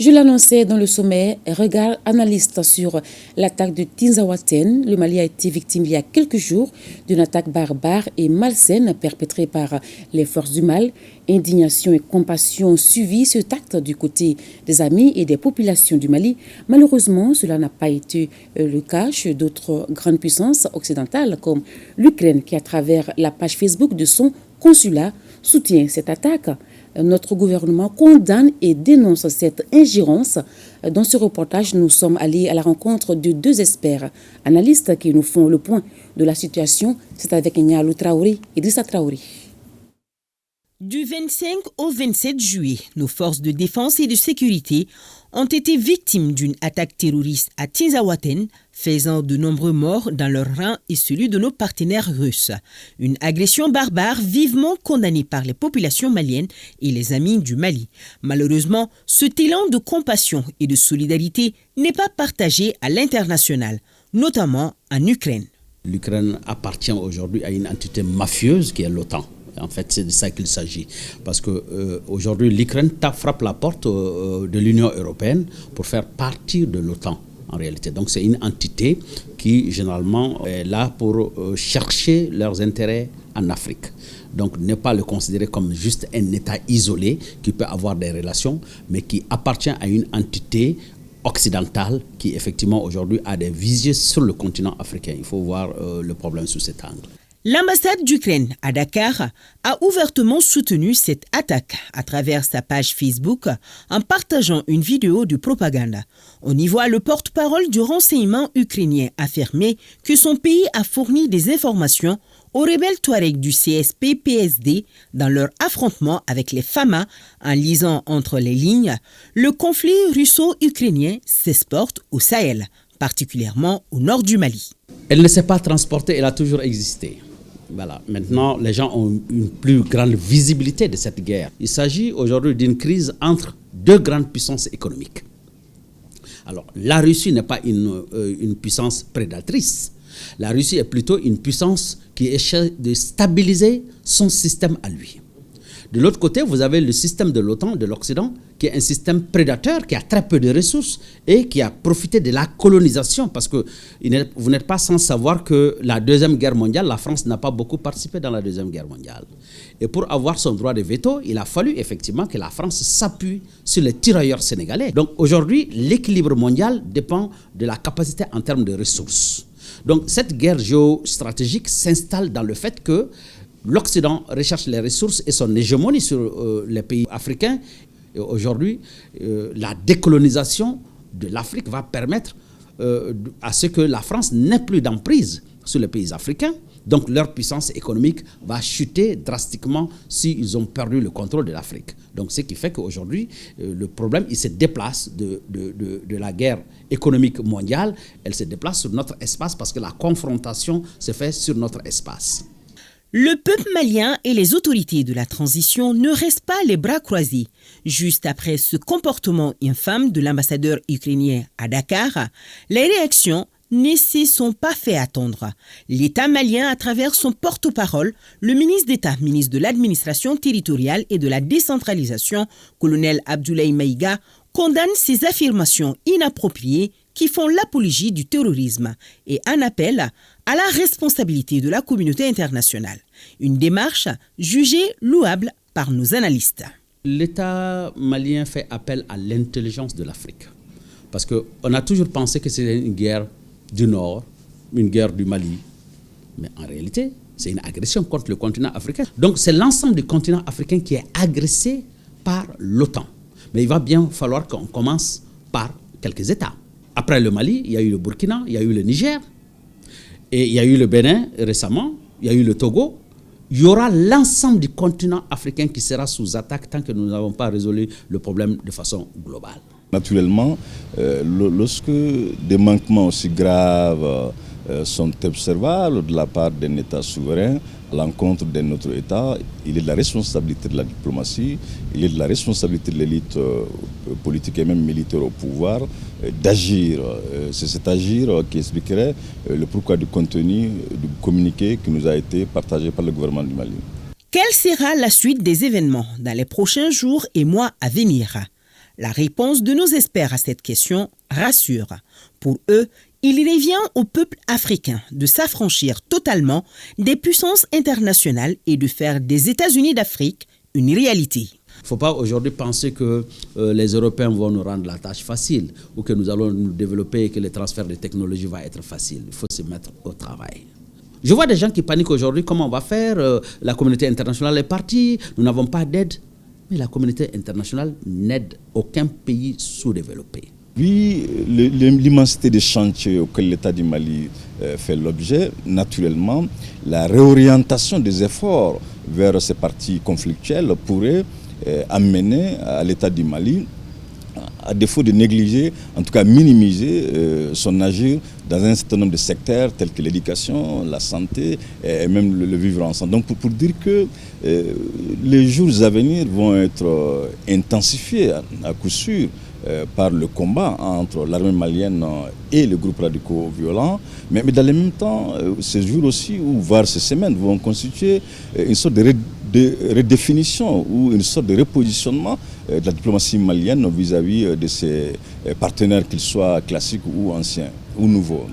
Je l'annonçais dans le sommet, regard analyste sur l'attaque de Tinzaouaten. Le Mali a été victime il y a quelques jours d'une attaque barbare et malsaine perpétrée par les forces du mal. Indignation et compassion ont suivi cet acte du côté des amis et des populations du Mali. Malheureusement, cela n'a pas été le cas chez d'autres grandes puissances occidentales comme l'Ukraine qui, à travers la page Facebook de son consulat, soutient cette attaque. Notre gouvernement condamne et dénonce cette ingérence. Dans ce reportage, nous sommes allés à la rencontre de deux experts analystes qui nous font le point de la situation. C'est avec Nialou Traoré et Idrissa Traoré. Du 25 au 27 juillet, nos forces de défense et de sécurité ont été victimes d'une attaque terroriste à Tinzaouaten, faisant de nombreux morts dans leur rang et celui de nos partenaires russes. Une agression barbare vivement condamnée par les populations maliennes et les amis du Mali. Malheureusement, cet élan de compassion et de solidarité n'est pas partagé à l'international, notamment en Ukraine. L'Ukraine appartient aujourd'hui à une entité mafieuse qui est l'OTAN. En fait, c'est de ça qu'il s'agit. Parce qu'aujourd'hui, l'Ukraine frappe la porte de l'Union européenne pour faire partie de l'OTAN, en réalité. Donc, c'est une entité qui, généralement, est là pour chercher leurs intérêts en Afrique. Donc, ne pas le considérer comme juste un État isolé qui peut avoir des relations, mais qui appartient à une entité occidentale qui, effectivement, aujourd'hui, a des visées sur le continent africain. Il faut voir le problème sous cet angle. L'ambassade d'Ukraine à Dakar a ouvertement soutenu cette attaque à travers sa page Facebook en partageant une vidéo de propagande. On y voit le porte-parole du renseignement ukrainien affirmer que son pays a fourni des informations aux rebelles Touaregs du CSP-PSD dans leur affrontement avec les FAMA. En lisant entre les lignes, le conflit russo-ukrainien s'exporte au Sahel, particulièrement au nord du Mali. Elle ne s'est pas transportée, elle a toujours existé. Voilà. Maintenant, les gens ont une plus grande visibilité de cette guerre. Il s'agit aujourd'hui d'une crise entre deux grandes puissances économiques. Alors, la Russie n'est pas une puissance prédatrice. La Russie est plutôt une puissance qui essaie de stabiliser son système à lui. De l'autre côté, vous avez le système de l'OTAN, de l'Occident, qui est un système prédateur, qui a très peu de ressources et qui a profité de la colonisation. Parce que vous n'êtes pas sans savoir que la Deuxième Guerre mondiale, la France n'a pas beaucoup participé dans la Deuxième Guerre mondiale. Et pour avoir son droit de veto, il a fallu effectivement que la France s'appuie sur les tirailleurs sénégalais. Donc aujourd'hui, l'équilibre mondial dépend de la capacité en termes de ressources. Donc cette guerre géostratégique s'installe dans le fait que l'Occident recherche les ressources et son hégémonie sur les pays africains. Et aujourd'hui, la décolonisation de l'Afrique va permettre à ce que la France n'ait plus d'emprise sur les pays africains. Donc leur puissance économique va chuter drastiquement s'ils ont perdu le contrôle de l'Afrique. Donc ce qui fait qu'aujourd'hui, le problème, il se déplace de la guerre économique mondiale, elle se déplace sur notre espace parce que la confrontation se fait sur notre espace. Le peuple malien et les autorités de la transition ne restent pas les bras croisés. Juste après ce comportement infâme de l'ambassadeur ukrainien à Dakar, les réactions ne se sont pas fait attendre. L'État malien, à travers son porte-parole, le ministre d'État, ministre de l'administration territoriale et de la décentralisation, colonel Abdoulaye Maïga, condamne ces affirmations inappropriées qui font l'apologie du terrorisme et en appelle à la responsabilité de la communauté internationale. Une démarche jugée louable par nos analystes. L'État malien fait appel à l'intelligence de l'Afrique. Parce qu'on a toujours pensé que c'était une guerre du Nord, une guerre du Mali. Mais en réalité, c'est une agression contre le continent africain. Donc c'est l'ensemble du continent africain qui est agressé par l'OTAN. Mais il va bien falloir qu'on commence par quelques États. Après le Mali, il y a eu le Burkina, il y a eu le Niger, et il y a eu le Bénin récemment, il y a eu le Togo. Il y aura l'ensemble du continent africain qui sera sous attaque tant que nous n'avons pas résolu le problème de façon globale. Naturellement, lorsque des manquements aussi graves sont observables de la part d'un État souverain à l'encontre d'un autre État, il est de la responsabilité de la diplomatie, il est de la responsabilité de l'élite politique et même militaire au pouvoir d'agir. C'est cet agir qui expliquerait le pourquoi du contenu du communiqué qui nous a été partagé par le gouvernement du Mali. Quelle sera la suite des événements dans les prochains jours et mois à venir ? La réponse de nos experts à cette question rassure. Pour eux, il revient au peuple africain de s'affranchir totalement des puissances internationales et de faire des États-Unis d'Afrique une réalité. Il ne faut pas aujourd'hui penser que les Européens vont nous rendre la tâche facile ou que nous allons nous développer et que le transfert de technologie va être facile. Il faut se mettre au travail. Je vois des gens qui paniquent aujourd'hui, comment on va faire, la communauté internationale est partie, nous n'avons pas d'aide. Mais la communauté internationale n'aide aucun pays sous-développé. Oui, l'immensité des chantiers auxquels l'État du Mali fait l'objet, naturellement, la réorientation des efforts vers ces parties conflictuelles pourrait amener à l'État du Mali, à défaut de négliger, en tout cas minimiser son agir dans un certain nombre de secteurs tels que l'éducation, la santé et même le vivre ensemble. Donc pour dire que les jours à venir vont être intensifiés à coup sûr par le combat entre l'armée malienne et les groupes radicaux violents, mais dans le même temps, ces jours aussi, ou voire ces semaines, vont constituer une sorte de redéfinition ou une sorte de repositionnement de la diplomatie malienne vis-à-vis de ses partenaires, qu'ils soient classiques ou anciens ou nouveaux.